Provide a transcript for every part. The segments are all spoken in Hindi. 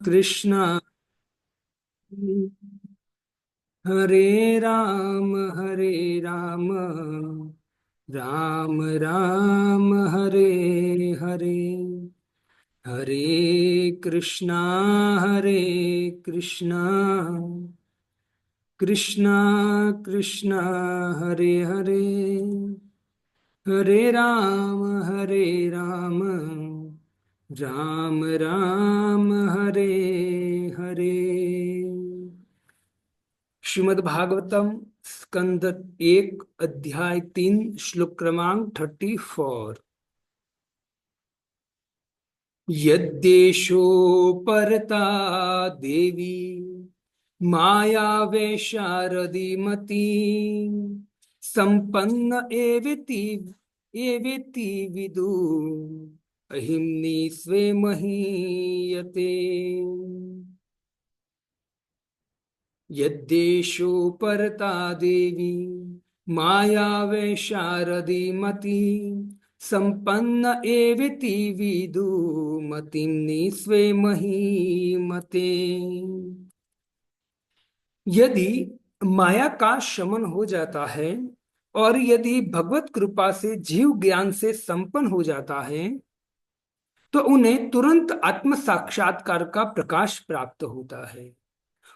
कृष्ण हरे राम राम राम हरे हरे, हरे कृष्णा हरे कृष्णा कृष्णा कृष्णा हरे हरे, हरे राम राम राम हरे हरे। श्रीमद् भागवतम स्कंद 1 अध्याय 3 श्लोक क्रमांक 34। यद्देशो परता देवी माया वैशारदीमती संपन्न एवेति विदु अहिम्नि स्वे महीयते। यद्देशो परता देवी माया वैशारदीमती संपन्न एवेति विदु मतिं निस्वे महीमते। यदि माया का शमन हो जाता है और यदि भगवत कृपा से जीव ज्ञान से संपन्न हो जाता है तो उन्हें तुरंत आत्म साक्षात्कार का प्रकाश प्राप्त होता है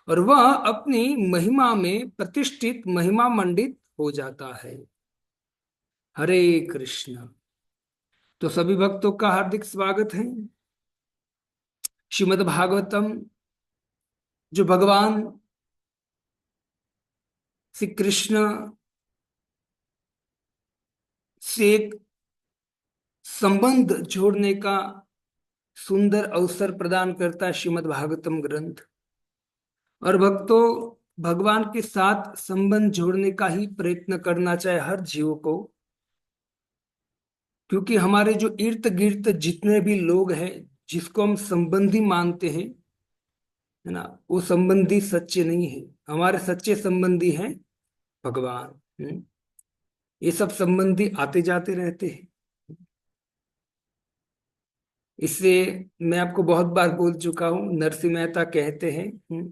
और वह अपनी महिमा में प्रतिष्ठित महिमा मंडित हो जाता है। हरे कृष्ण। तो सभी भक्तों का हार्दिक स्वागत है। श्रीमद् भागवतम जो भगवान श्री कृष्ण से एक संबंध जोड़ने का सुंदर अवसर प्रदान करता है, श्रीमद् भागवतम ग्रंथ। और भक्तों, भगवान के साथ संबंध जोड़ने का ही प्रयत्न करना चाहिए हर जीव को, क्योंकि हमारे जो इर्द गिर्द जितने भी लोग हैं जिसको हम संबंधी मानते हैं, है ना, वो संबंधी सच्चे नहीं है। हमारे सच्चे संबंधी हैं भगवान। ये सब संबंधी आते जाते रहते हैं। इससे मैं आपको बहुत बार बोल चुका हूं, नरसिंह मेहता कहते हैं,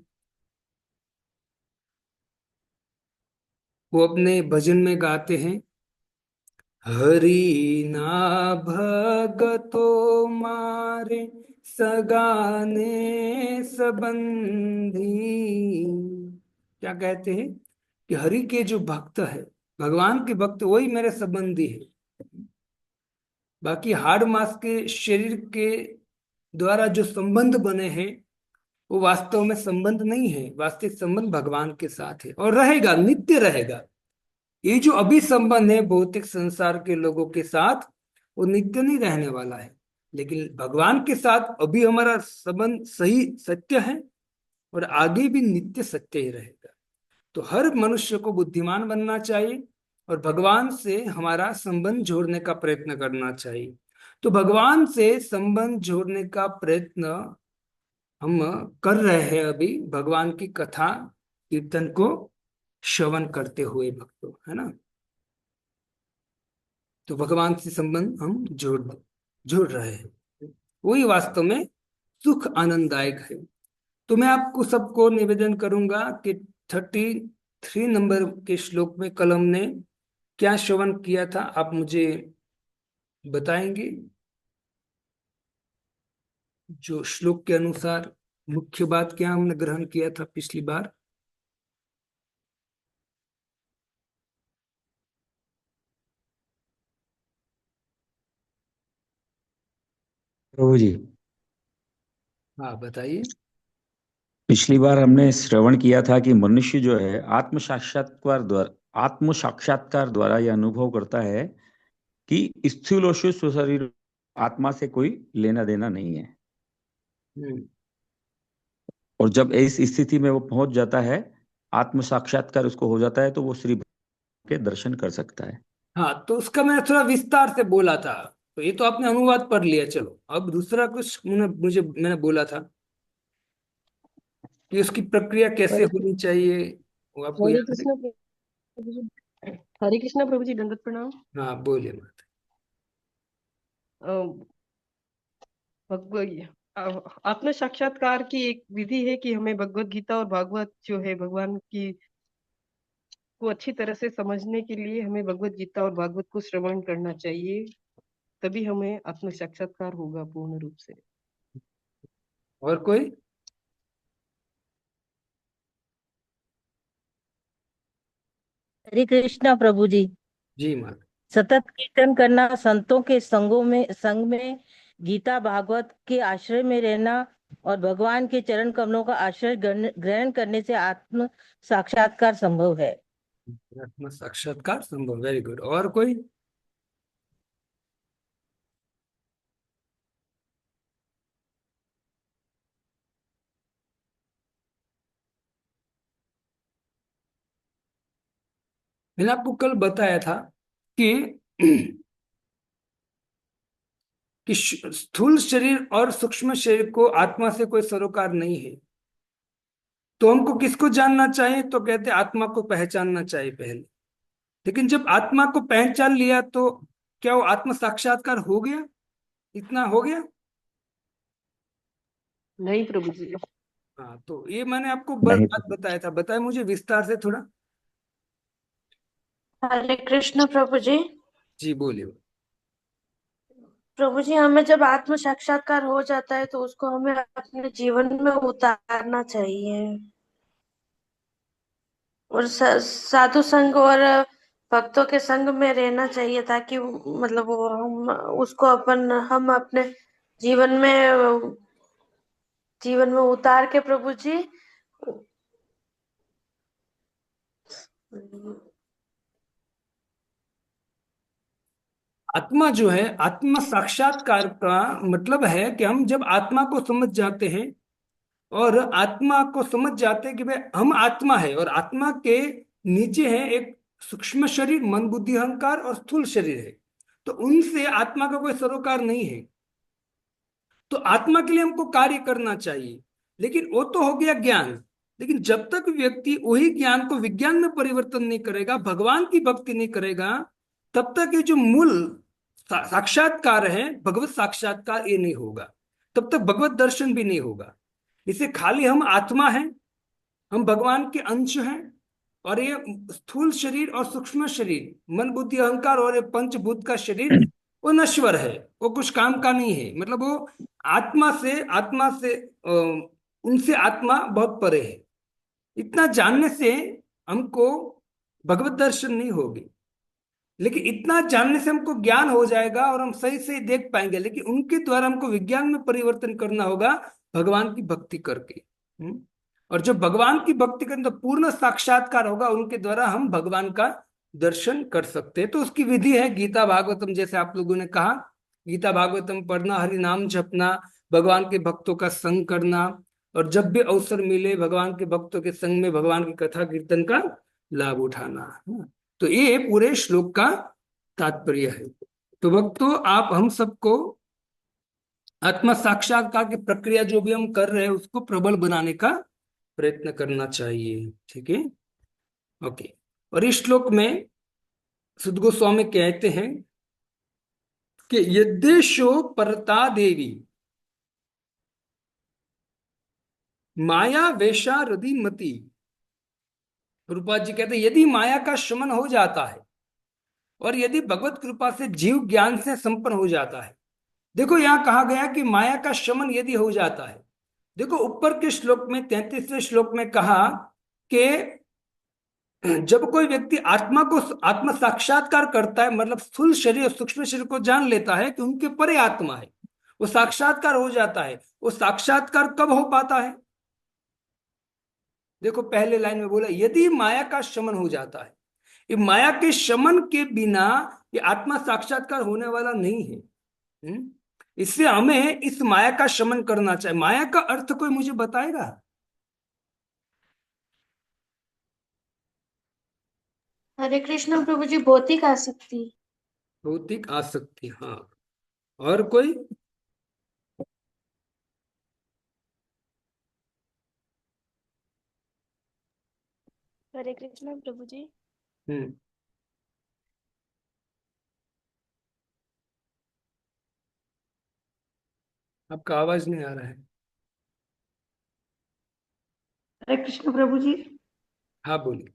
वो अपने भजन में गाते हैं, हरि ना भगतो मारे सगाने संबंधी। क्या कहते हैं कि हरि के जो भक्त है, भगवान के भक्त, वही मेरे संबंधी है। बाकी हाड़ मांस के शरीर के द्वारा जो संबंध बने हैं वो वास्तव में संबंध नहीं है। वास्तविक संबंध भगवान के साथ है और रहेगा, नित्य रहेगा। ये जो अभी संबंध है भौतिक संसार के लोगों के साथ, वो नित्य नहीं रहने वाला है। लेकिन भगवान के साथ अभी हमारा संबंध सही सत्य है और आगे भी नित्य सत्य ही रहेगा। तो हर मनुष्य को बुद्धिमान बनना चाहिए और भगवान से हमारा संबंध जोड़ने का प्रयत्न करना चाहिए। तो भगवान से संबंध जोड़ने का प्रयत्न हम कर रहे हैं अभी, भगवान की कथा कीर्तन को श्रवण करते हुए भक्तों, है ना। तो भगवान से संबंध हम जोड़ जोड़ रहे हैं, वही वास्तव में सुख आनंददायक है। तो मैं आपको सबको निवेदन करूंगा कि 33 नंबर के श्लोक में कल हमने क्या श्रवण किया था, आप मुझे बताएंगे। जो श्लोक के अनुसार मुख्य बात क्या हमने ग्रहण किया था पिछली बार। प्रभु जी, हाँ बताइए। पिछली बार हमने श्रवण किया था कि मनुष्य जो है आत्म साक्षात्कार द्वारा यह अनुभव करता है कि स्थूल और सूक्ष्म शरीर आत्मा से कोई लेना देना नहीं है। हम्म। और जब इस स्थिति में वो पहुंच जाता है, आत्म साक्षात्कार उसको हो जाता है, तो वो श्री के दर्शन कर सकता है। हाँ, तो उसका मैंने थोड़ा विस्तार से बोला था, तो ये तो आपने अनुवाद पढ़ लिया। चलो अब दूसरा कुछ मैंने बोला था कि उसकी प्रक्रिया कैसे हरे होनी चाहिए, वो आपको हरे याद है। कृष्णा प्रभु जी। हरे कृष्णा प्रभु जी, दंडवत प्रणाम। हाँ बोलिए। अ, भगव- आत्म साक्षात्कार की एक विधि है कि हमें भगवत गीता और भागवत जो है भगवान की को अच्छी तरह से समझने के लिए हमें भगवत गीता और भागवत को श्रवण करना चाहिए, तभी हमें आत्म साक्षात्कार होगा पूर्ण रूप से। और कोई? हरे कृष्णा प्रभु जी। जी माँ। सतत कीर्तन करना, संतों के संग में गीता भागवत के आश्रय में रहना और भगवान के चरण कमलों का आश्रय ग्रहण करने से आत्म साक्षात्कार संभव है। आत्म साक्षात्कार संभव। Very good. और कोई? मैंने आपको कल बताया था कि स्थूल शरीर और सूक्ष्म शरीर को आत्मा से कोई सरोकार नहीं है। तो हमको किसको जानना चाहिए? तो कहते आत्मा को पहचानना चाहिए पहले। लेकिन जब आत्मा को पहचान लिया तो क्या वो आत्म साक्षात्कार हो गया? इतना हो गया? नहीं प्रभु जी। हाँ, तो ये मैंने आपको नहीं बात बताया था। बताए मुझे विस्तार से थोड़ा। हरे कृष्ण प्रभु जी। जी बोलिए। प्रभु जी, हमें जब आत्म साक्षात्कार हो जाता है तो उसको हमें अपने जीवन में उतारना चाहिए और साधु संग और भक्तों के संग में रहना चाहिए, ताकि मतलब वो हम उसको हम अपने जीवन में जीवन में उतार के प्रभु जी। आत्मा जो है, आत्म साक्षात्कार का मतलब है कि हम जब आत्मा को समझ जाते हैं और आत्मा को समझ जाते हैं कि भाई हम आत्मा है और आत्मा के नीचे है एक सूक्ष्म शरीर, मन बुद्धि अहंकार और स्थूल शरीर है। तो उनसे आत्मा का कोई सरोकार नहीं है। तो आत्मा के लिए हमको कार्य करना चाहिए। लेकिन वो तो हो गया ज्ञान। लेकिन जब तक व्यक्ति वही ज्ञान को विज्ञान में परिवर्तन नहीं करेगा, भगवान की भक्ति नहीं करेगा, तब तक ये जो मूल साक्षात्कार है, भगवत साक्षात्कार, ये नहीं होगा। तब तक भगवत दर्शन भी नहीं होगा। इसे खाली हम आत्मा हैं, हम भगवान के अंश हैं, और ये स्थूल शरीर और सूक्ष्म शरीर, मन बुद्धि अहंकार और ये पंचभूत का शरीर, वो नश्वर है। वो कुछ काम का नहीं है। मतलब वो आत्मा से उनसे आत्मा बहुत परे है। इतना जानने से हमको भगवत दर्शन नहीं होगी। लेकिन इतना जानने से हमको ज्ञान हो जाएगा और हम सही सही देख पाएंगे। लेकिन उनके द्वारा हमको विज्ञान में परिवर्तन करना होगा, भगवान की भक्ति करके। और जब भगवान की भक्ति करें तो पूर्ण साक्षात्कार होगा। उनके द्वारा हम भगवान का दर्शन कर सकते हैं। तो उसकी विधि है गीता भागवतम, जैसे आप लोगों ने कहा। गीता भागवतम पढ़ना, हरि नाम जपना, भगवान के भक्तों का संग करना, और जब भी अवसर मिले भगवान के भक्तों के संग में भगवान की कथा कीर्तन का लाभ उठाना। तो ये पूरे श्लोक का तात्पर्य है। तो भक्तों, आप हम सबको आत्म साक्षात्कार की प्रक्रिया जो भी हम कर रहे हैं उसको प्रबल बनाने का प्रयत्न करना चाहिए। ठीक है? ओके। और इस श्लोक में सुद गोस्वामी कहते हैं कि यद्देशो परता देवी माया वेशा रदि मति। रूपा जी कहते हैं यदि माया का शमन हो जाता है और यदि भगवत कृपा से जीव ज्ञान से संपन्न हो जाता है। देखो यहां कहा गया कि माया का शमन यदि हो जाता है। देखो ऊपर के श्लोक में 33वें श्लोक में कहा कि जब कोई व्यक्ति आत्मा को आत्म साक्षात्कार करता है, मतलब स्थूल शरीर और सूक्ष्म शरीर को जान लेता है कि उनके परे आत्मा है, वो साक्षात्कार हो जाता है। वो साक्षात्कार कब हो पाता है? देखो पहले लाइन में बोला यदि माया का शमन हो जाता है। ये माया के शमन के बिना ये आत्मा साक्षात्कार होने वाला नहीं है। इससे हमें इस माया का शमन करना चाहिए। माया का अर्थ कोई मुझे बताएगा? हरे कृष्ण प्रभु जी, भौतिक आसक्ति। भौतिक आसक्ति, हाँ। और कोई? हरे कृष्ण प्रभु जी। हम्म आपका आवाज नहीं आ रहा है। हरे कृष्ण प्रभु जी। हाँ बोलिए।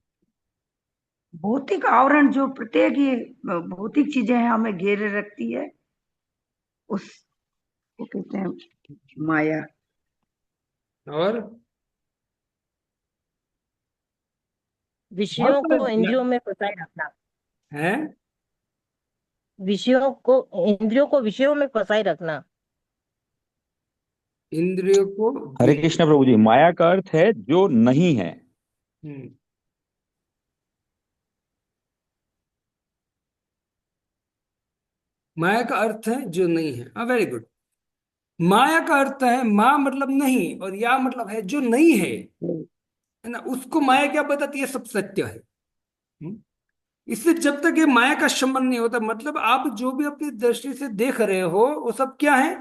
भौतिक आवरण जो प्रत्येक ये भौतिक चीजें हैं हमें घेरे रखती है, उसको कहते हैं माया। और बहुत विषयों को सारे इंद्रियों में फंसाए रखना। हैं। इंद्रियों को विषयों में फंसाए रखना। इंद्रियों को हरे कृष्ण प्रभु जी, माया का अर्थ है जो नहीं है। हम्म, माया का अर्थ है जो नहीं है। हाँ, वेरी गुड। माया का अर्थ है, माँ मतलब नहीं और या मतलब है जो नहीं है ना, उसको माया क्या बताती है? सब सत्य है। हम्म? इससे जब तक ये माया का शमन नहीं होता, मतलब आप जो भी अपनी दृष्टि से देख रहे हो वो सब क्या है?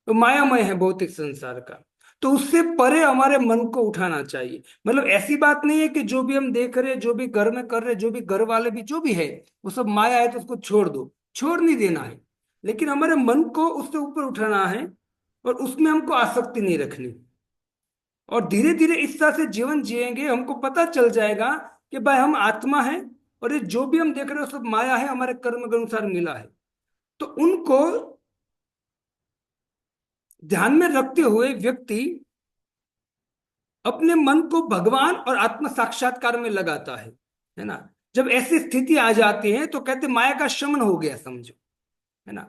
तो मायामय है भौतिक संसार का। तो उससे परे हमारे मन को उठाना चाहिए। मतलब ऐसी बात नहीं है कि जो भी हम देख रहे हैं, जो भी घर में कर रहे हैं, जो भी घर वाले भी जो भी है वो सब माया है तो उसको छोड़ दो। छोड़ नहीं देना है, लेकिन हमारे मन को उससे ऊपर उठाना है और उसमें हमको आसक्ति नहीं रखनी। और धीरे धीरे इस तरह से जीवन जिएंगे, हमको पता चल जाएगा कि भाई हम आत्मा है और ये जो भी हम देख रहे हो सब माया है, हमारे कर्म के अनुसार मिला है। तो उनको ध्यान में रखते हुए व्यक्ति अपने मन को भगवान और आत्म साक्षात्कार में लगाता है ना। जब ऐसी स्थिति आ जाती है तो कहते माया का शमन हो गया समझो, है ना।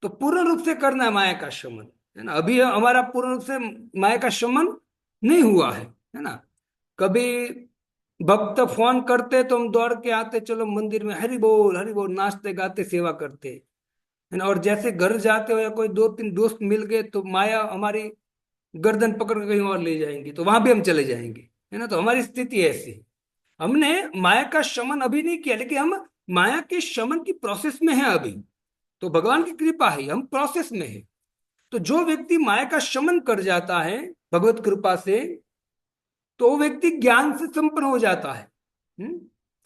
तो पूर्ण रूप से करना है माया का शमन, है ना। अभी हमारा पूर्ण रूप से माया का शमन नहीं हुआ है ना। कभी भक्त फोन करते तो हम दौड़ के आते, चलो मंदिर में हरि बोल नाचते गाते सेवा करते, है ना। और जैसे घर जाते हो या कोई दो तीन दोस्त मिल गए तो माया हमारी गर्दन पकड़ के कहीं और ले जाएंगी, तो वहां भी हम चले जाएंगे, है ना। तो हमारी स्थिति ऐसी है। हमने माया का शमन अभी नहीं किया, लेकिन हम माया के शमन की प्रोसेस में है अभी। तो भगवान की कृपा है, हम प्रोसेस में है। तो जो व्यक्ति माया का शमन कर जाता है भगवत कृपा से, तो वो व्यक्ति ज्ञान से संपन्न हो जाता है।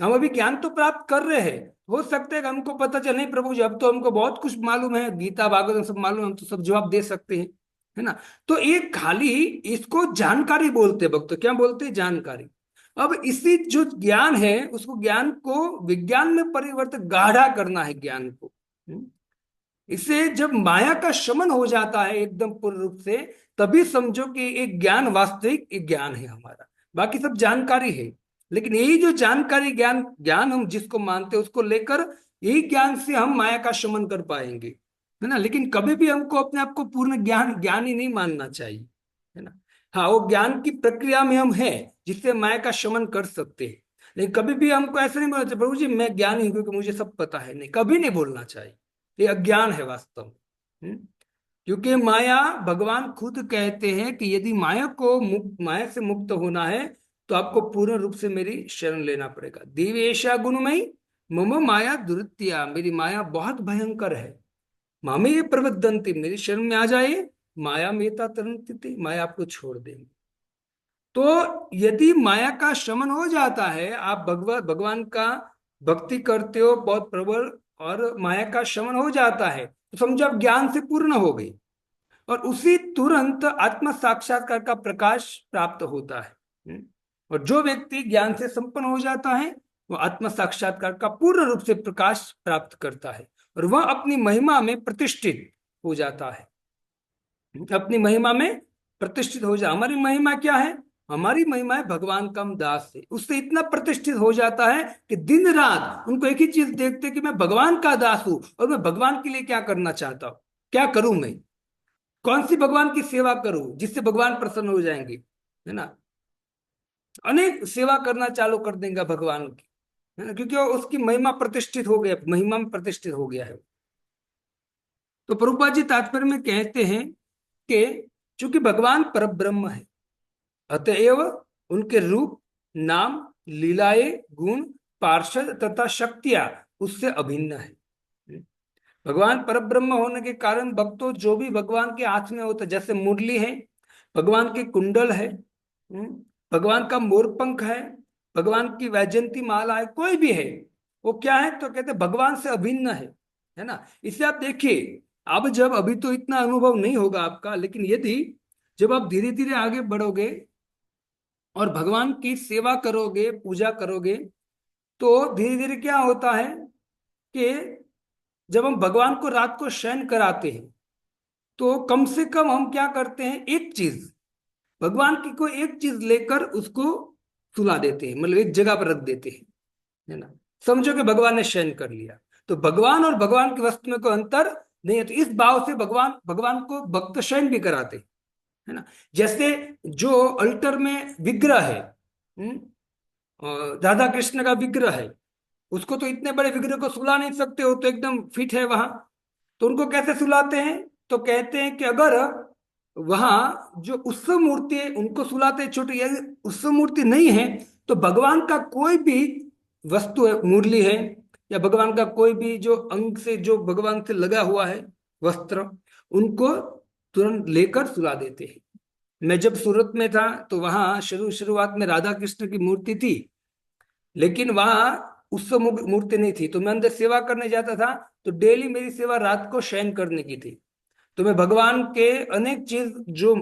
हम अभी ज्ञान तो प्राप्त कर रहे हैं। हो सकता है कि हमको पता चले नहीं प्रभु जी अब तो हमको बहुत कुछ मालूम है, गीता भागवत सब मालूम है, हम तो सब जवाब दे सकते हैं, है ना। तो एक खाली इसको जानकारी बोलते हैं भक्त, क्या बोलते हैं? जानकारी। अब इसी जो ज्ञान है उसको, ज्ञान को विज्ञान में परिवर्तित गाढ़ा करना है ज्ञान को। इससे जब माया का शमन हो जाता है एकदम पूर्ण रूप से, तभी समझो कि एक ज्ञान वास्तविक एक ज्ञान है हमारा। बाकी सब जानकारी है, लेकिन यही जो जानकारी ज्ञान ज्ञान हम जिसको मानते हैं उसको लेकर, यही ज्ञान से हम माया का शमन कर पाएंगे, है ना। लेकिन कभी भी हमको अपने आप को पूर्ण ज्ञानी नहीं मानना चाहिए, है ना। हाँ, वो ज्ञान की प्रक्रिया में हम हैं जिससे माया का शमन कर सकते हैं। लेकिन कभी भी हमको ऐसा नहीं बोलना चाहिए प्रभु जी मैं ज्ञानी हूं क्योंकि मुझे सब पता है, नहीं, कभी नहीं बोलना चाहिए। ये अज्ञान है वास्तव में। क्योंकि माया, भगवान खुद कहते हैं कि यदि माया से मुक्त होना है तो आपको पूर्ण रूप से मेरी शरण लेना पड़ेगा। देवेशा गुणमयी मम माया दुरित्या, मेरी माया बहुत भयंकर है। मामे ये प्रवदंती, मेरी शरण में आ जाए, माया मेता तरंती, माया आपको छोड़ देंगे। तो यदि माया का शमन हो जाता है, आप भगवान का भक्ति करते हो बहुत प्रबल और माया का शमन हो जाता है, तो समझो आप ज्ञान से पूर्ण हो गए और उसी तुरंत आत्म साक्षात्कार का प्रकाश प्राप्त होता है। और जो व्यक्ति ज्ञान से संपन्न हो जाता है वो आत्म साक्षात्कार का पूर्ण रूप से प्रकाश प्राप्त करता है और वह अपनी महिमा में प्रतिष्ठित हो जाता है। अपनी महिमा में प्रतिष्ठित हो जाए। हमारी महिमा क्या है? हमारी महिमा है भगवान का हम दास है। उससे इतना प्रतिष्ठित हो जाता है कि दिन रात उनको एक ही चीज देखते कि मैं भगवान का दास हूं और मैं भगवान के लिए क्या करना चाहता हूं, क्या करूं मैं, कौन सी भगवान की सेवा करूं जिससे भगवान प्रसन्न हो जाएंगे, है ना। अनेक सेवा करना चालू कर देंगे भगवान की, है ना, क्योंकि उसकी महिमा प्रतिष्ठित हो गया, महिमा में प्रतिष्ठित हो गया है। तो प्रभुपाद जी तात्पर्य में कहते हैं कि चूंकि भगवान परब्रह्म है, अतएव उनके रूप, नाम, लीलाएं, गुण, पार्षद तथा शक्तियां उससे अभिन्न है। भगवान परब्रह्म होने के कारण भक्तों जो भी भगवान के हाथ में होता है, जैसे मुरली है, भगवान की कुंडल है, भगवान का मोरपंख है, भगवान की वैजयंती माला है, कोई भी है, वो क्या है? तो कहते भगवान से अभिन्न है ना। इसलिए आप देखिए, अब जब अभी तो इतना अनुभव नहीं होगा आपका, लेकिन यदि जब आप धीरे धीरे आगे बढ़ोगे और भगवान की सेवा करोगे, पूजा करोगे, तो धीरे धीरे क्या होता है कि जब हम भगवान को रात को शयन कराते हैं, तो कम से कम हम क्या करते हैं, एक चीज, भगवान की कोई एक चीज लेकर उसको सुला देते हैं, मतलब एक जगह पर रख देते हैं, है ना। समझो कि भगवान ने शयन कर लिया, तो भगवान और भगवान की वस्तु में कोई अंतर नहीं है, तो इस भाव से भगवान भगवान को भक्त शयन भी कराते हैं, है ना। जैसे जो अल्टर में विग्रह है, राधा कृष्ण का विग्रह है, उसको तो इतने बड़े विग्रह को सुला नहीं सकते हो, तो एकदम फिट है वहां, तो उनको कैसे सुलाते हैं, तो कहते हैं कि अगर वहां जो उत्सव मूर्ति है उनको सुलाते हैं छोटी, यदि उत्सव मूर्ति नहीं है तो भगवान का कोई भी वस्तु है, मुरली है, या भगवान का कोई भी जो अंग से जो भगवान से लगा हुआ है वस्त्र, उनको तुरंत लेकर सुला देते हैं। मैं जब सूरत में था तो वहां शुरुआत में राधा कृष्ण की मूर्ति थी, लेकिन वहां उत्सव मूर्ति नहीं थी, तो मैं अंदर सेवा करने जाता था, तो डेली मेरी सेवा रात को शयन करने की थी, तो मैं भगवान के अनेक चीज जो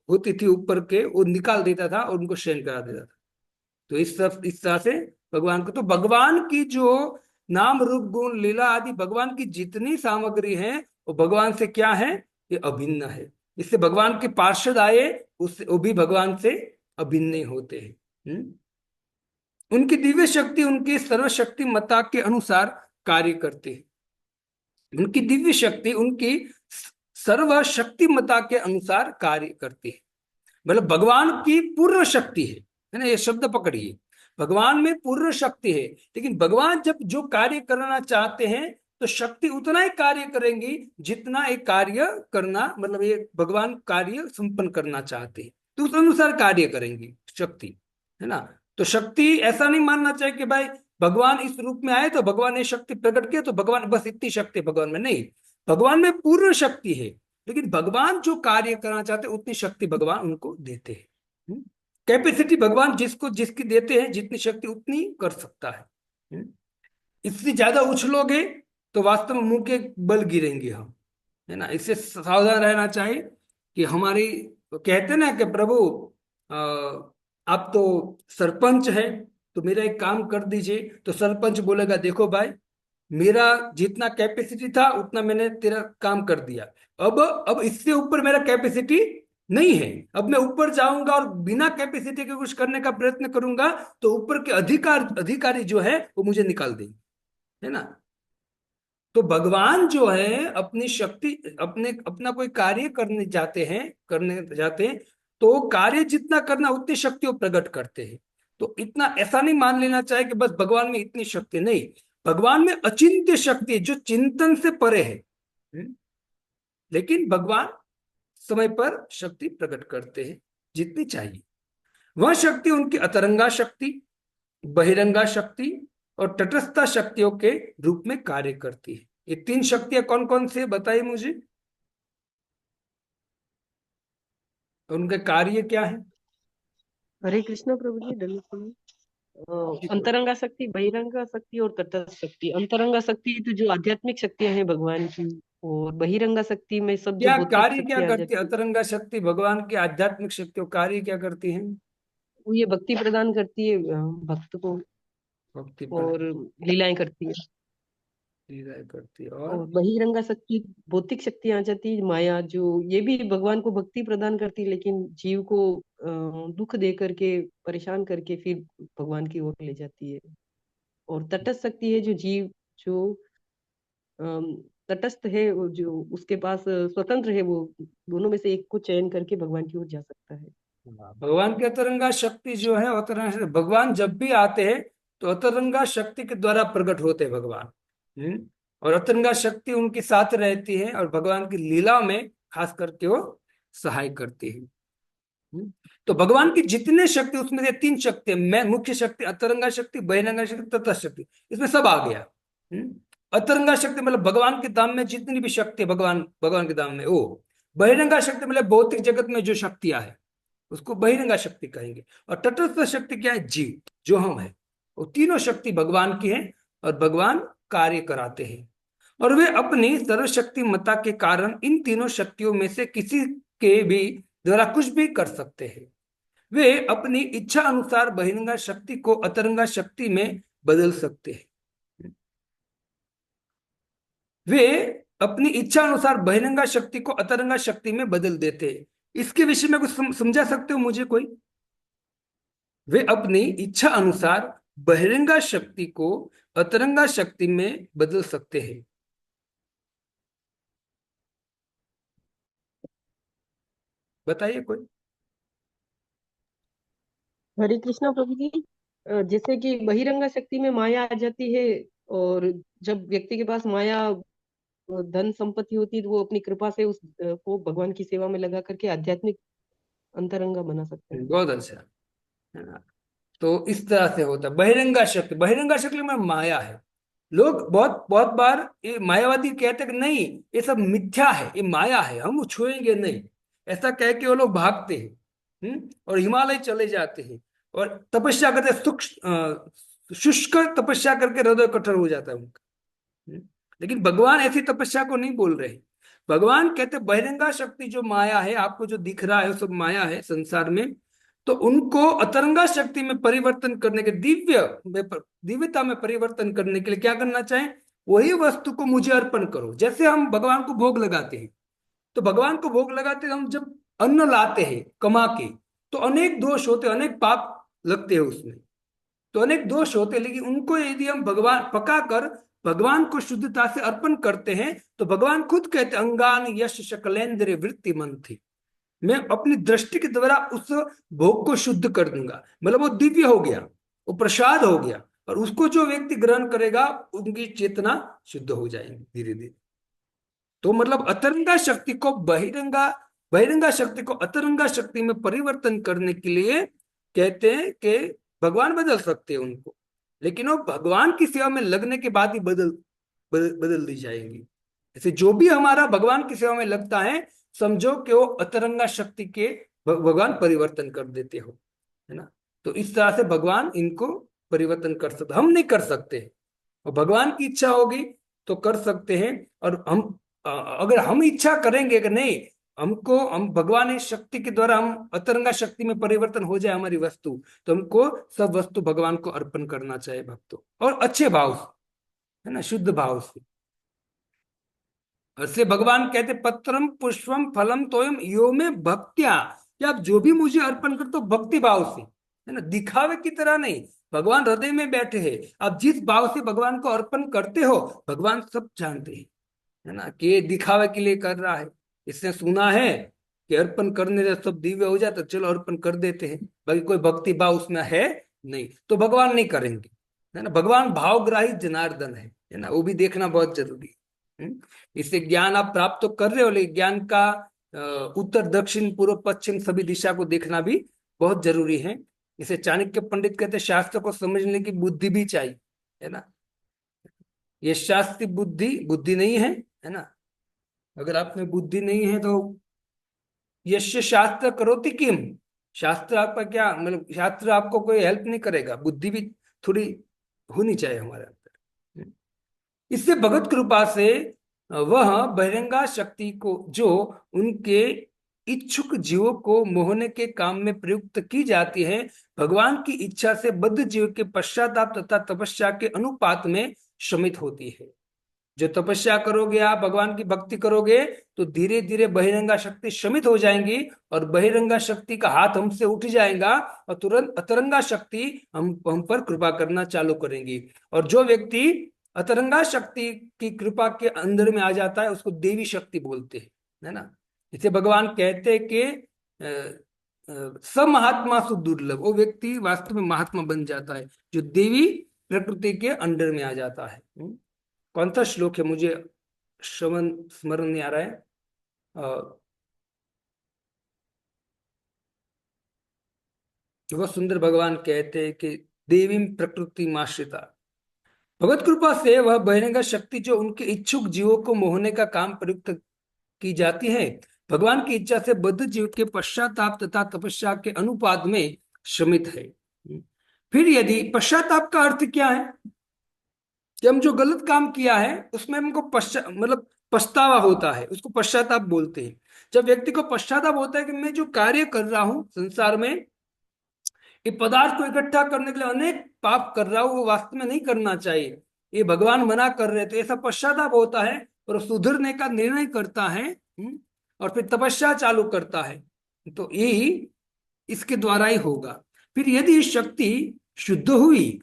होती थी ऊपर के वो निकाल देता था और उनको शयन करा देता था। तो इस तरह से भगवान को, तो भगवान की जो नाम रूप गुण लीला आदि भगवान की जितनी सामग्री है वो भगवान से क्या है, ये अभिन्न है। इससे भगवान के पार्षद आए उससे वो भी भगवान से अभिन्न ही होते हैं। उनकी दिव्य शक्ति उनकी सर्वशक्ति मता के अनुसार कार्य करती है। उनकी दिव्य शक्ति उनकी सर्वशक्तिमता के अनुसार कार्य करती है, मतलब भगवान की पूर्ण शक्ति है ना, ये शब्द पकड़िए, भगवान में पूर्ण शक्ति है, लेकिन भगवान जब जो कार्य करना चाहते हैं तो शक्ति उतना ही कार्य करेंगी जितना एक कार्य करना, मतलब ये भगवान कार्य संपन्न करना चाहते हैं तो उस अनुसार कार्य करेंगी शक्ति, है ना। तो शक्ति ऐसा नहीं मानना चाहिए कि भाई भगवान इस रूप में आए तो भगवान ने शक्ति प्रकट किया तो भगवान बस इतनी शक्ति भगवान में नहीं, भगवान में पूर्ण शक्ति है, लेकिन भगवान जो कार्य करना चाहते हैं उतनी शक्ति भगवान उनको देते हैं। कैपेसिटी भगवान जिसको जिसकी देते हैं, जितनी शक्ति उतनी कर सकता है। इससे ज्यादा उछलोगे तो वास्तव में मुंह के बल गिरेंगे हम, है ना। इससे सावधान रहना चाहिए कि हमारी, कहते ना कि प्रभु आप तो सरपंच है तो मेरा एक काम कर दीजिए, तो सरपंच बोलेगा देखो भाई मेरा जितना कैपेसिटी था उतना मैंने तेरा काम कर दिया, अब इससे ऊपर मेरा कैपेसिटी नहीं है, अब मैं ऊपर जाऊंगा और बिना कैपेसिटी के कुछ करने का प्रयत्न करूंगा तो ऊपर के अधिकारी जो है वो मुझे निकाल देंगे, है ना। तो भगवान जो है अपनी शक्ति अपना कोई कार्य करने जाते हैं तो कार्य जितना करना उतनी शक्ति वो प्रकट करते हैं। तो इतना ऐसा नहीं मान लेना चाहिए कि बस भगवान में इतनी शक्ति, नहीं, भगवान में अचिंत्य शक्ति जो चिंतन से परे है, लेकिन भगवान समय पर शक्ति प्रकट करते हैं जितनी चाहिए। वह शक्ति उनकी अतरंगा शक्ति, बहिरंगा शक्ति और तटस्थ शक्तियों के रूप में कार्य करती है। ये तीन शक्तियां कौन कौन से बताइए मुझे, उनके कार्य क्या है। हरे कृष्णा प्रभु जी, दंडवत प्रभु। अंतरंगा शक्ति, बहिरंगा शक्ति और तटस्थ शक्ति। अंतरंगा शक्ति तो जो आध्यात्मिक शक्तियां हैं भगवान की, और बहिरंगा शक्ति में सब जो क्या भौतिक कार्य क्या शक्तियां आ करती है जाती हैं, अंतरंगा शक्ति भगवान की आध्यात्मिक शक्तियों, कार्य क्या करती है। वो ये भक्ति प्रदान करती है भक्त को, भक्ति और लीलाएं करती है। करती है और और बहिरंगा शक्ति भौतिक शक्तियां आ जाती है, माया, जो ये भी भगवान को भक्ति प्रदान करती है, लेकिन जीव को दुख दे करके, परेशान करके फिर भगवान की ओर ले जाती है। और तटस्थ शक्ति है जो जीव जो तटस्थ है, वो जो उसके पास स्वतंत्र है, वो दोनों में से एक को चयन करके भगवान की ओर जा सकता है। भगवान की अतरंगा शक्ति जो है, अतरंगा भगवान जब भी आते हैं तो अतरंगा शक्ति के द्वारा प्रकट होते हैं भगवान। और अतरंगा शक्ति उनके साथ रहती है और भगवान की लीला में खास करके वो सहाय करती है। तो भगवान की जितने शक्ति उसमें से तीन शक्ति मैं मुख्य शक्ति, अतरंगा शक्ति, बहिरंगा शक्ति, तटस्थ शक्ति, इसमें सब आ गया। अतरंगा शक्ति मतलब भगवान के धाम में जितनी भी शक्ति भगवान के धाम में वो। बहिरंगा शक्ति मतलब भौतिक जगत में जो शक्तियां है उसको बहिरंगा शक्ति कहेंगे। और तटस्थ शक्ति क्या है, जीव जो हम है, वो तीनों शक्ति भगवान की है और भगवान कार्य कराते हैं। और वे अपनी सर्वशक्तिमत्ता के कारण इन तीनों शक्तियों में से किसी के भी द्वारा कुछ भी कर सकते हैं। वे अपनी इच्छा अनुसार बहिरंगा शक्ति को अंतरंगा शक्ति में बदल सकते हैं। वे अपनी इच्छा अनुसार बहिरंगा शक्ति को अंतरंगा शक्ति में बदल देते हैं। इसके विषय में कुछ समझा सकते हो मुझे कोई? वे अपनी इच्छा अनुसार बहिरंगा शक्ति को अंतरंगा शक्ति में बदल सकते हैं। बताइए कोई। हरे कृष्णा प्रभु जी। जैसे कि बहिरंगा शक्ति में माया आ जाती है, और जब व्यक्ति के पास माया धन संपत्ति होती है तो वो अपनी कृपा से उस को भगवान की सेवा में लगा करके आध्यात्मिक अंतरंगा बना सकते हैं। बहुत अच्छा है ना। तो इस तरह से होता है बहिरंगा शक्ति। बहिरंगा शक्ति में माया है। लोग बहुत बहुत बार ये मायावादी कहते हैं कि नहीं ये सब मिथ्या है, ये माया है, हम छुएंगे नहीं, ऐसा कह के वो लोग भागते हैं। और हिमालय चले जाते हैं और तपस्या करते, शुष्क तपस्या करके हृदय कठोर हो जाता है उनका। लेकिन भगवान ऐसी तपस्या को नहीं बोल रहे। भगवान कहते बहिरंगा शक्ति जो माया है, आपको जो दिख रहा है वो सब माया है संसार में, तो उनको अतरंगा शक्ति में परिवर्तन करने के दिव्यता में परिवर्तन करने के लिए क्या करना चाहें? वही वस्तु को मुझे अर्पण करो। जैसे हम भगवान को भोग लगाते हैं, तो भगवान को भोग लगाते हैं, हम जब अन्न लाते हैं कमा के, तो अनेक दोष होते, अनेक पाप लगते हैं उसमें, तो अनेक दोष होते, लेकिन उनको यदि हम भगवान पकाकर भगवान को शुद्धता से अर्पण करते हैं, तो भगवान खुद कहते अंगान यश शकलेन्द्र वृत्ति मंथी, मैं अपनी दृष्टि के द्वारा उस भोग को शुद्ध कर दूंगा। मतलब वो दिव्य हो गया, वो प्रसाद हो गया, और उसको जो व्यक्ति ग्रहण करेगा उनकी चेतना शुद्ध हो जाएगी धीरे धीरे। तो मतलब अतरंगा शक्ति को बहिरंगा शक्ति को अतरंगा शक्ति में परिवर्तन करने के लिए कहते हैं कि भगवान बदल सकते हैं उनको, लेकिन वो भगवान की सेवा में लगने के बाद ही बदल दी जाएंगी। जैसे जो भी हमारा भगवान की सेवा में लगता है, समझो कि वो अतरंगा शक्ति के भगवान परिवर्तन कर देते हो, है ना। तो इस तरह से भगवान इनको परिवर्तन कर सकते, हम नहीं कर सकते, और भगवान की इच्छा होगी तो कर सकते हैं। और हम अगर हम इच्छा करेंगे कि नहीं हम भगवान इस शक्ति के द्वारा हम अतरंगा शक्ति में परिवर्तन हो जाए हमारी वस्तु, तो हमको सब वस्तु भगवान को अर्पण करना चाहिए भक्तों, और अच्छे भाव से, है ना, शुद्ध भाव से। ऐसे भगवान कहते पत्रम पुष्पम फलम तोयम यो में भक्त्या, कि आप जो भी मुझे अर्पण करते हो भक्ति भाव से, है ना, दिखावे की तरह नहीं। भगवान हृदय में बैठे हैं, आप जिस भाव से भगवान को अर्पण करते हो भगवान सब जानते हैं, है ना, कि ये दिखावे के लिए कर रहा है। इसने सुना है कि अर्पण करने से सब दिव्य हो जाता, चलो अर्पण कर देते हैं, बाकी कोई भक्ति भाव उसमें है नहीं, तो भगवान नहीं करेंगे, है ना। भगवान भावग्राही जनार्दन है ना, वो भी देखना बहुत जरूरी है। इससे ज्ञान आप प्राप्त तो कर रहे हो, लेकिन ज्ञान का उत्तर दक्षिण पूर्व पश्चिम सभी दिशा को देखना भी बहुत जरूरी है। इसे चाणक्य पंडित कहते हैं शास्त्र को समझने की बुद्धि भी चाहिए, है ना। ये शास्त्र बुद्धि नहीं है ना। अगर आप में बुद्धि नहीं है तो यश्य शास्त्र करोति किम, शास्त्र आपका क्या मतलब, शास्त्र आपको कोई हेल्प नहीं करेगा, बुद्धि भी थोड़ी होनी चाहिए हमारे अंदर। इससे भगवत कृपा से वह बहिरंगा शक्ति को जो उनके इच्छुक जीवों को मोहने के काम में प्रयुक्त की जाती है, भगवान की इच्छा से बद्ध जीव के पश्चाताप तथा तपस्या के अनुपात में शमित होती है। जो तपस्या करोगे आप, भगवान की भक्ति करोगे, तो धीरे धीरे बहिरंगा शक्ति शमित हो जाएंगी, और बहिरंगा शक्ति का हाथ हमसे उठ जाएगा, और तुरंत अतरंगा शक्ति हम पर कृपा करना चालू करेंगी। और जो व्यक्ति अतरंगा शक्ति की कृपा के अंदर में आ जाता है उसको देवी शक्ति बोलते हैं, है ना। इसे भगवान कहते हैं कि सब महात्मा सु दुर्लभ, वो व्यक्ति वास्तव में महात्मा बन जाता है जो देवी प्रकृति के अंडर में आ जाता है। कौन सा श्लोक है मुझे स्मरण नहीं आ रहा है। बहुत सुंदर भगवान कहते हैं कि देवी प्रकृति माश्रिता, भगवत कृपा से वह बहिरंगा शक्ति जो उनके इच्छुक जीवों को मोहने का काम प्रयुक्त की जाती है, भगवान की इच्छा से बद्ध जीव के पश्चाताप तथा तपस्या के अनुपात में शमित है। फिर यदि पश्चाताप का अर्थ क्या है? कि हम जो गलत काम किया है उसमें हमको मतलब पछतावा होता है, उसको पश्चाताप बोलते हैं। जब व्यक्ति को पश्चाताप होता है कि मैं जो कार्य कर रहा हूं संसार में, ये पदार्थ को इकट्ठा करने के लिए अनेक पाप कर रहा हूं, वो वास्तव में नहीं करना चाहिए, ये भगवान मना कर रहे, तो ऐसा पश्चाताप होता है और सुधरने का निर्णय करता है। और फिर तपस्या चालू करता है, तो यही इसके द्वारा ही होगा। फिर यदि शक्ति शुद्ध हुई,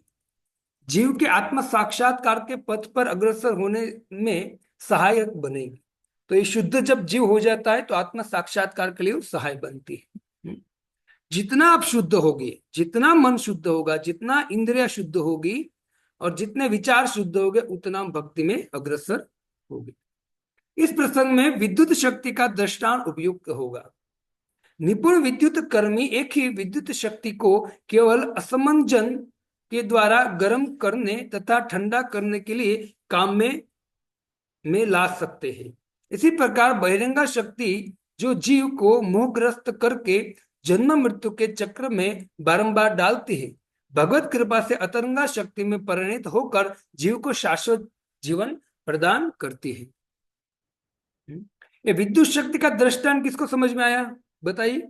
जीव के आत्म साक्षात्कार के पथ पर अग्रसर होने में सहायक बनेगी। तो ये शुद्ध जब जीव हो जाता है तो आत्म साक्षात्कार के लिए वो सहाय बनती है। जितना आप शुद्ध होगे, जितना मन शुद्ध होगा, जितना इंद्रिया शुद्ध होगी और जितने विचार शुद्ध होंगे, उतना भक्ति में अग्रसर होगे। इस प्रसंग में विद्युत शक्ति का दृष्टांत उपयुक्त होगा। निपुण विद्युत कर्मी एक ही विद्युत शक्ति को केवल असमंजन के द्वारा गर्म करने तथा ठंडा करने के लिए काम में ला सकते हैं। इसी प्रकार बहिरंगा शक्ति जो जीव को मोहग्रस्त करके जन्म मृत्यु के चक्र में बारंबार डालती है, भगवत कृपा से अतरंगा शक्ति में परिणत होकर जीव को शाश्वत जीवन प्रदान करती है। ये विद्युत शक्ति का दृष्टांत किसको समझ में आया, बताइए।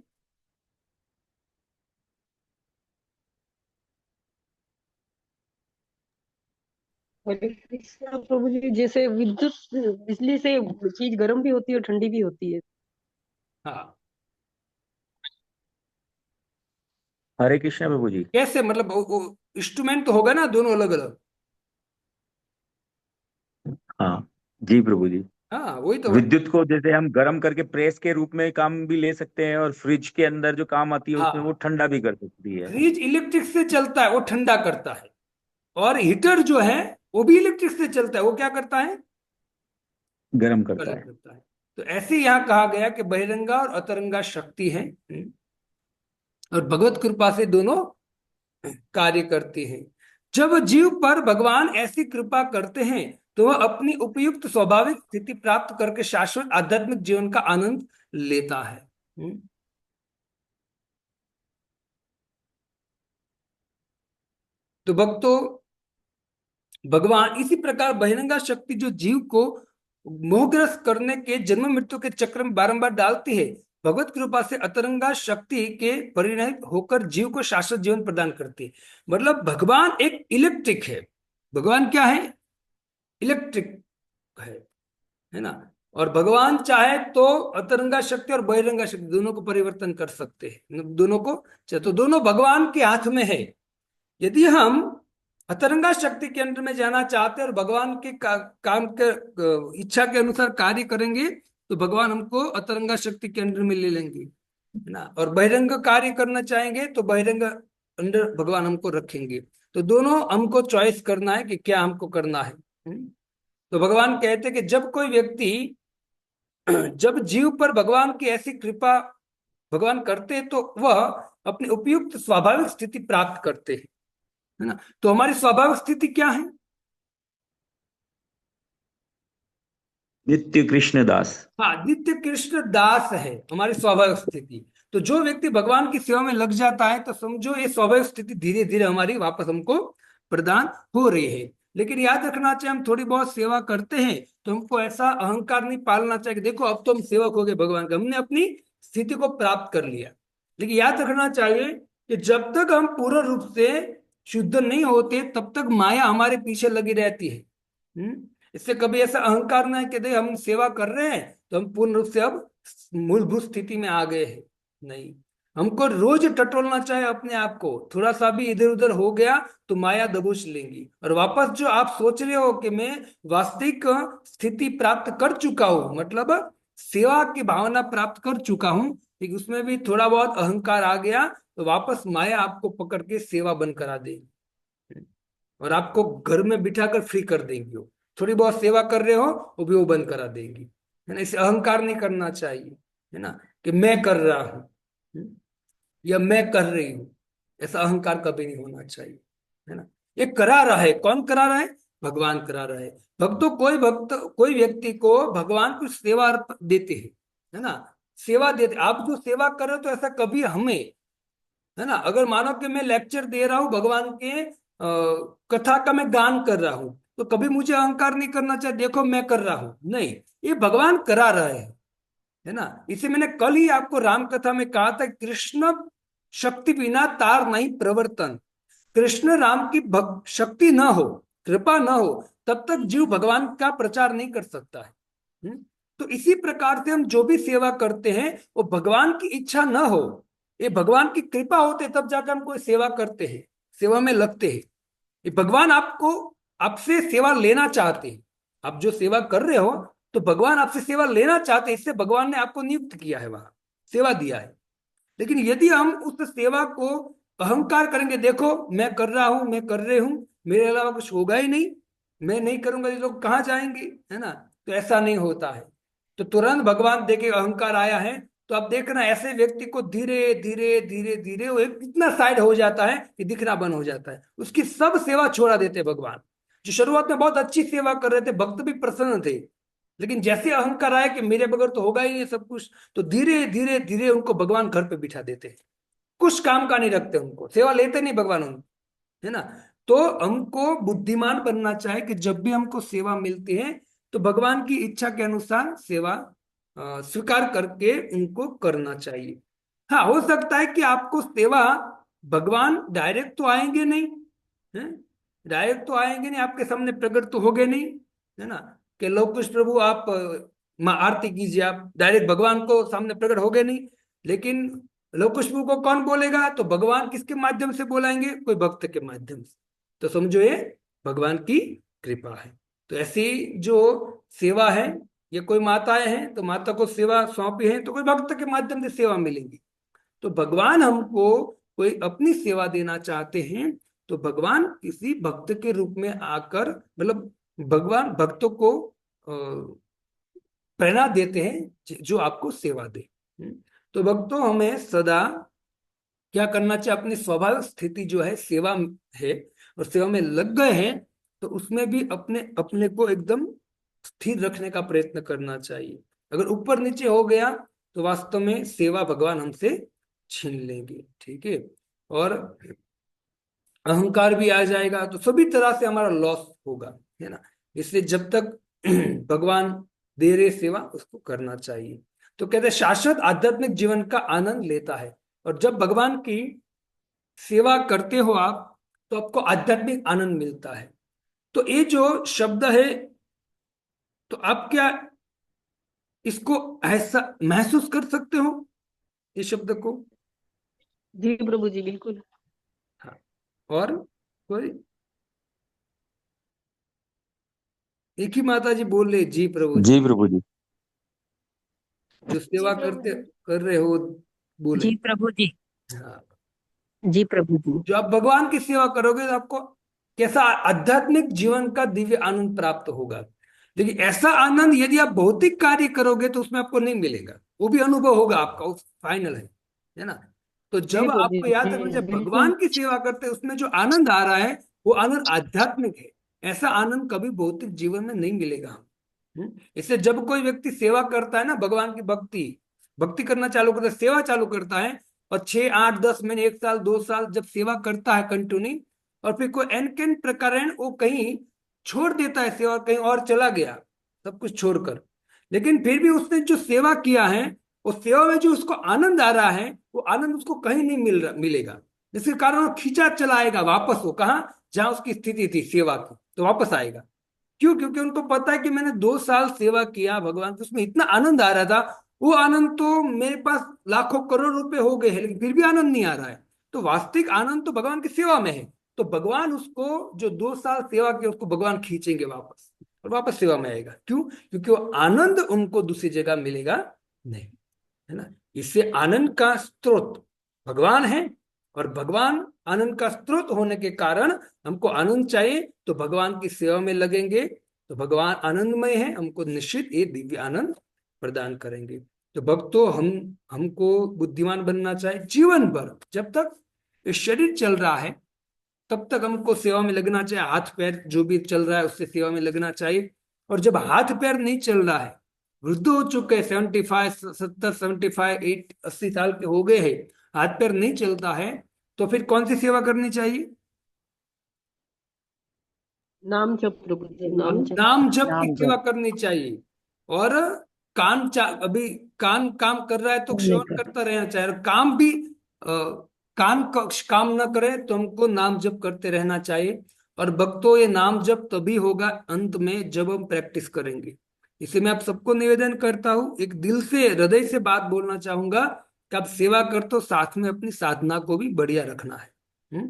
हरे कृष्णा प्रभु जी, जैसे विद्युत बिजली से चीज गर्म भी होती है और ठंडी भी होती है। हाँ, हरे कृष्णा प्रभु जी। कैसे, मतलब वो इंस्ट्रूमेंट तो होगा ना दोनों अलग अलग। हाँ जी प्रभु जी। हाँ वही तो। विद्युत को जैसे हम गर्म करके प्रेस के रूप में काम भी ले सकते हैं, और फ्रिज के अंदर जो काम आती है उसमें वो हाँ, ठंडा भी कर सकती है। फ्रिज इलेक्ट्रिक से चलता है, वो ठंडा करता है। और हीटर जो है वो भी इलेक्ट्रिक से चलता है, वो क्या करता है, गर्म करता गर्म है। करता है। तो ऐसे यहाँ कहा गया कि बहिरंगा और अतरंगा शक्ति है, और भगवत कृपा से दोनों कार्य करते हैं। जब जीव पर भगवान ऐसी कृपा करते हैं तो वह अपनी उपयुक्त स्वाभाविक स्थिति प्राप्त करके शाश्वत आध्यात्मिक जीवन का आनंद लेता है। तो भक्तों, भगवान इसी प्रकार बहिरंगा शक्ति जो जीव को मोहग्रस्त करने के जन्म मृत्यु के चक्र में बारंबार डालती है, भगवत कृपा से अतरंगा शक्ति के परिणत होकर जीव को शाश्वत जीवन प्रदान करती है। मतलब भगवान एक इलेक्ट्रिक है। भगवान क्या है, इलेक्ट्रिक है ना। और भगवान चाहे तो अतरंगा शक्ति और बहिरंगा शक्ति दोनों को परिवर्तन कर सकते हैं, दोनों को चाहे तो दोनों भगवान के हाथ में है। यदि हम अतरंगा शक्ति के अंदर में जाना चाहते हैं और भगवान के काम के इच्छा के अनुसार कार्य करेंगे, तो भगवान हमको अतरंगा शक्ति के अंदर में ले लेंगे, है ना। और बहिरंग कार्य करना चाहेंगे तो बहिरंग अंदर भगवान हमको रखेंगे। तो दोनों हमको चॉइस करना है कि क्या हमको करना है। तो भगवान कहते हैं कि जब कोई व्यक्ति, जब जीव पर भगवान की ऐसी कृपा भगवान करते हैं तो वह अपनी उपयुक्त स्वाभाविक स्थिति प्राप्त करते हैं, है ना। तो हमारी स्वाभाविक स्थिति क्या है, नित्य कृष्ण दास। हाँ, नित्य कृष्ण दास है हमारी स्वाभाविक स्थिति। तो जो व्यक्ति भगवान की सेवा में लग जाता है तो समझो ये स्वाभाविक स्थिति धीरे धीरे हमारी वापस हमको प्रदान हो रही है। लेकिन याद रखना चाहिए, हम थोड़ी बहुत सेवा करते हैं तो हमको ऐसा अहंकार नहीं पालना चाहिए कि देखो अब तो हम सेवक हो गए भगवान के, हमने अपनी स्थिति को प्राप्त कर लिया। लेकिन याद रखना चाहिए कि जब तक हम पूर्ण रूप से शुद्ध नहीं होते तब तक माया हमारे पीछे लगी रहती है। इससे कभी ऐसा अहंकार ना है कि देख हम सेवा कर रहे हैं तो हम पूर्ण रूप से अब मूलभूत स्थिति में आ गए हैं। नहीं, हमको रोज टटोलना चाहिए अपने आप को। थोड़ा सा भी इधर उधर हो गया तो माया दबोच लेंगी, और वापस जो आप सोच रहे हो कि मैं वास्तविक स्थिति प्राप्त कर चुका हूं, मतलब सेवा की भावना प्राप्त कर चुका हूं, लेकिन उसमें भी थोड़ा बहुत अहंकार आ गया तो वापस माया आपको पकड़ के सेवा बंद करा देगी और आपको घर में बिठाकर फ्री कर देंगी। वो थोड़ी बहुत सेवा कर रहे हो वो भी वो बंद करा देंगी, है ना। इसे अहंकार नहीं करना चाहिए, है ना, कि मैं कर रहा हूं या मैं कर रही हूं। ऐसा अहंकार कभी नहीं होना चाहिए, है ना। ये करा रहा है, कौन करा रहा है, भगवान करा रहा है। भक्तों, कोई व्यक्ति को भगवान कुछ सेवा देते हैं, है ना, सेवा देते। आप जो सेवा कर रहे हो तो ऐसा कभी हमें, है ना, अगर मानो कि मैं लेक्चर दे रहा हूं भगवान के कथा का मैं गान कर रहा हूं, तो कभी मुझे अहंकार नहीं करना चाहिए, देखो मैं कर रहा हूं, नहीं, ये भगवान करा रहे हैं, है ना। इसे मैंने कल ही आपको राम कथा में कहा था, कृष्ण शक्ति बिना तार नहीं प्रवर्तन। कृष्ण राम की शक्ति ना हो, कृपा ना हो, तब तक जीव भगवान का प्रचार नहीं कर सकता है। तो इसी प्रकार से हम जो भी सेवा करते हैं वो भगवान की इच्छा ना हो, ये भगवान की कृपा होते तब जाकर हम कोई सेवा करते हैं, सेवा में लगते हैं। ये भगवान आपको, आपसे सेवा लेना चाहते हैं। आप जो सेवा कर रहे हो तो भगवान आपसे सेवा लेना चाहते हैं, इससे भगवान ने आपको नियुक्त किया है, वहां सेवा दिया है। लेकिन यदि हम उस सेवा को अहंकार करेंगे, देखो मैं कर रहा हूं, मैं कर रहे हूं, मेरे अलावा कुछ होगा ही नहीं, मैं नहीं करूंगा ये लोग कहाँ जाएंगे, है ना, तो ऐसा नहीं होता है। तो तुरंत भगवान देखे अहंकार आया है, तो आप देखना ऐसे व्यक्ति को धीरे धीरे धीरे धीरे वो इतना साइड हो जाता है कि दिखना बंद हो जाता है, उसकी सब सेवा छोड़ा देते भगवान। जो शुरुआत में बहुत अच्छी सेवा कर रहे थे, भक्त भी प्रसन्न थे, लेकिन जैसे अहंकार आया कि मेरे बगैर तो होगा ही नहीं सब कुछ, तो धीरे धीरे धीरे उनको भगवान घर पे बिठा देते हैं, कुछ काम का नहीं रखते, उनको सेवा लेते नहीं भगवान उनको, है ना। तो हमको बुद्धिमान बनना चाहिए कि जब भी हमको सेवा मिलती है तो भगवान की इच्छा के अनुसार सेवा स्वीकार करके उनको करना चाहिए। हाँ, हो सकता है कि आपको सेवा, भगवान डायरेक्ट तो आएंगे नहीं, है, डायरेक्ट तो आएंगे नहीं, आपके सामने प्रकट तो होगे नहीं, है ना, कि लोग कुछ प्रभु आप माँ आरती कीजिए, आप डायरेक्ट भगवान को सामने प्रकट होगे नहीं। लेकिन लोग कुछ प्रभु को कौन बोलेगा, तो भगवान किसके माध्यम से बोलाएंगे, कोई भक्त के माध्यम से। तो समझो ये भगवान की कृपा है। तो ऐसी जो सेवा है, ये कोई माताएं हैं तो माता को सेवा सौंपी है, तो कोई भक्त के माध्यम से सेवा मिलेगी। तो भगवान हमको कोई अपनी सेवा देना चाहते हैं तो भगवान किसी भक्त के रूप में आकर, मतलब भगवान भक्तों को प्रेरणा देते हैं जो आपको सेवा दे। तो भक्तों, हमें सदा क्या करना चाहिए, अपनी स्वाभाविक स्थिति जो है सेवा है और सेवा में लग गए हैं, तो उसमें भी अपने अपने को एकदम स्थिर रखने का प्रयत्न करना चाहिए। अगर ऊपर नीचे हो गया तो वास्तव में सेवा भगवान हमसे छीन लेंगे, ठीक है, और अहंकार भी आ जाएगा, तो सभी तरह से हमारा लॉस होगा, है ना। इसलिए जब तक भगवान दे रहे सेवा, उसको करना चाहिए। तो कहते हैं शाश्वत आध्यात्मिक जीवन का आनंद लेता है, और जब भगवान की सेवा करते हो आप तो आपको आध्यात्मिक आनंद मिलता है। तो ये जो शब्द है, तो आप क्या इसको ऐसा महसूस कर सकते हो, ये शब्द को? जी प्रभु जी, बिल्कुल। हाँ, और कोई? एक ही माता जी बोल रहे, जी प्रभु जी। जी प्रभु जी। जो सेवा करते कर रहे हो बोले। जी प्रभु जी। हाँ, जी प्रभु जी। जो आप भगवान की सेवा करोगे तो आपको कैसा आध्यात्मिक जीवन का दिव्य आनंद प्राप्त होगा। लेकिन ऐसा आनंद यदि आप भौतिक कार्य करोगे तो उसमें आपको नहीं मिलेगा, वो भी अनुभव होगा आपका, उस फाइनल है ना। तो जी जब प्रभु आपको जी, याद रखना, जब बिल्कुल। भगवान की सेवा करते हैं उसमें जो आनंद आ रहा है वो आनंद आध्यात्मिक है। ऐसा आनंद कभी भौतिक जीवन में नहीं मिलेगा। इसलिए जब कोई व्यक्ति सेवा करता है ना, भगवान की भक्ति भक्ति करना चालू करता है, सेवा चालू करता है, और 6 8 10 महीने 1 साल 2 साल जब सेवा करता है कंटिन्यू, और फिर कोई एन केन प्रकार वो कहीं छोड़ देता है सेवा, कहीं और चला गया सब कुछ छोड़कर, लेकिन फिर भी उसने जो सेवा किया है, उस सेवा में जो उसको आनंद आ रहा है, वो आनंद उसको कहीं नहीं मिलेगा। जिसके कारण वो खींचा चलाएगा वापस, वो कहाँ, जहां उसकी स्थिति थी सेवा की, तो वापस आएगा। क्यों? क्योंकि उनको पता है कि मैंने 2 साल सेवा किया भगवान की, उसमें इतना आनंद आ रहा था, वो आनंद तो मेरे पास लाखों करोड़ रुपए हो गए हैं लेकिन फिर भी आनंद नहीं आ रहा है। तो वास्तविक आनंद तो भगवान की सेवा में है। तो भगवान उसको, जो 2 साल सेवा की, उसको भगवान खींचेंगे वापस, और वापस सेवा में आएगा। क्यों? क्योंकि वो आनंद उनको दूसरी जगह मिलेगा नहीं, है ना। इससे आनंद का स्रोत भगवान है, और भगवान आनंद का स्रोत होने के कारण हमको आनंद चाहिए, तो भगवान की सेवा में लगेंगे तो भगवान आनंदमय है, हमको निश्चित ये दिव्य आनंद प्रदान करेंगे। तो भक्तों, हमको बुद्धिमान बनना चाहिए जीवन भर, जब तक ये शरीर चल रहा है तब तक हमको सेवा में लगना चाहिए। हाथ पैर जो भी चल रहा है उससे सेवा में लगना चाहिए। और जब हाथ पैर नहीं चल रहा है, वृद्ध हो चुके, 75 70 75 80 साल के हो गए हैं, हाथ पैर नहीं चलता है, तो फिर कौन सी सेवा करनी चाहिए? नाम जप प्रभु जी, नाम जप। नाम जप की नाम सेवा जप करनी चाहिए। और अभी कान काम कर रहा है तो नहीं श्रवण करते। करता रहना चाहिए, और काम भी काम न करे तो हमको नाम जप करते रहना चाहिए। और भक्तों, ये नाम जप तभी होगा अंत में जब हम प्रैक्टिस करेंगे। इसे मैं आप सबको निवेदन करता हूँ, एक दिल से हृदय से बात बोलना चाहूंगा कि आप सेवा कर तो साथ में अपनी साधना को भी बढ़िया रखना है।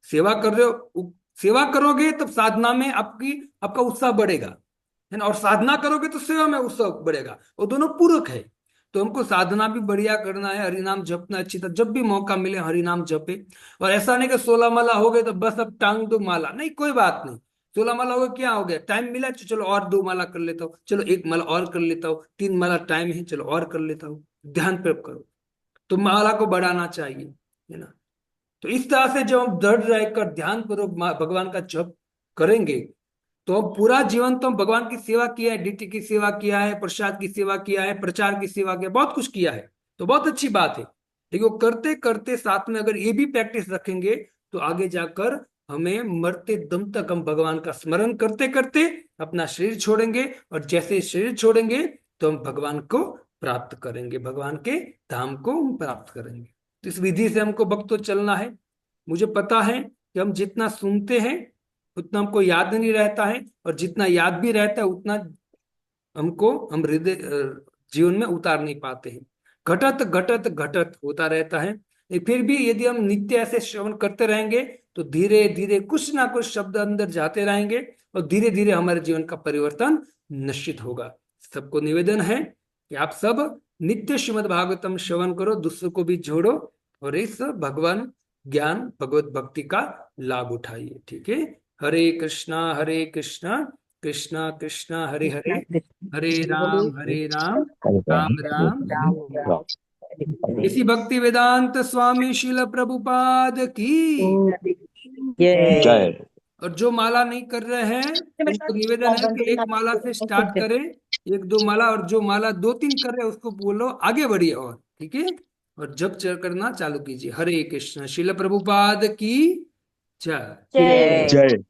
सेवा कर रहे हो, सेवा करोगे तब साधना में आपका उत्साह बढ़ेगा, है ना। और साधना करोगे तो सेवा में उत्साह बढ़ेगा, वो दोनों पूरक है। तो हमको साधना भी बढ़िया करना है, हरिनाम जपना अच्छी तरह, जब भी मौका मिले हरिनाम जपे। और ऐसा नहीं कि 16 माला हो गए तो बस अब टांग दो माला, नहीं, कोई बात नहीं। 16 माला हो गया, क्या हो गया, टाइम मिला तो चलो और 2 माला कर लेता हूँ, चलो 1 माला और कर लेता हूँ, 3 माला टाइम है, चलो और कर लेता हूँ। ध्यान प्रयोग करो, तो माला को बढ़ाना चाहिए, है ना। तो इस तरह से जब हम दृढ़ रहकर ध्यान पूर्वक भगवान का जप करेंगे, तो पूरा जीवन तो हम भगवान की सेवा किया है, डीटी की सेवा किया है, प्रसाद की सेवा किया है, प्रचार की सेवा किया, बहुत कुछ किया है, तो बहुत अच्छी बात है। लेकिन वो करते करते साथ में अगर ये भी प्रैक्टिस रखेंगे तो आगे जाकर हमें मरते दम तक हम भगवान का स्मरण करते करते अपना शरीर छोड़ेंगे, और जैसे शरीर छोड़ेंगे तो हम भगवान को प्राप्त करेंगे, भगवान के धाम को हम प्राप्त करेंगे। तो इस विधि से हमको भक्तों चलना है। मुझे पता है कि हम जितना सुनते हैं उतना हमको याद नहीं रहता है, और जितना याद भी रहता है उतना हम हृदय जीवन में उतार नहीं पाते हैं। घटत घटत घटत होता रहता है। लेकिन फिर भी यदि हम नित्य ऐसे श्रवण करते रहेंगे तो धीरे धीरे कुछ ना कुछ शब्द अंदर जाते रहेंगे, और धीरे धीरे हमारे जीवन का परिवर्तन निश्चित होगा। सबको निवेदन है कि आप सब नित्य श्रीमद् भागवतम श्रवण करो, दूसरों को भी जोड़ो, और इस भगवान ज्ञान भगवत भक्ति का लाभ उठाइए। ठीक है। हरे कृष्णा कृष्णा कृष्णा हरे हरे, कृष्णा कृष्ण हरे राम राम राम राम हरे हरे। राम हरे इसी भक्ति वेदांत स्वामी शिल प्रभुपाद की। जय। जय। और जो माला नहीं कर रहे हैं उनको निवेदन है कि 1 माला से स्टार्ट करें, 1 2 माला, और जो माला 2 3 कर रहे हैं उसको बोलो आगे बढ़िए, और ठीक है। और जब करना चालू कीजिए। हरे कृष्ण। शिल प्रभुपाद की जय। जय। जय। जय।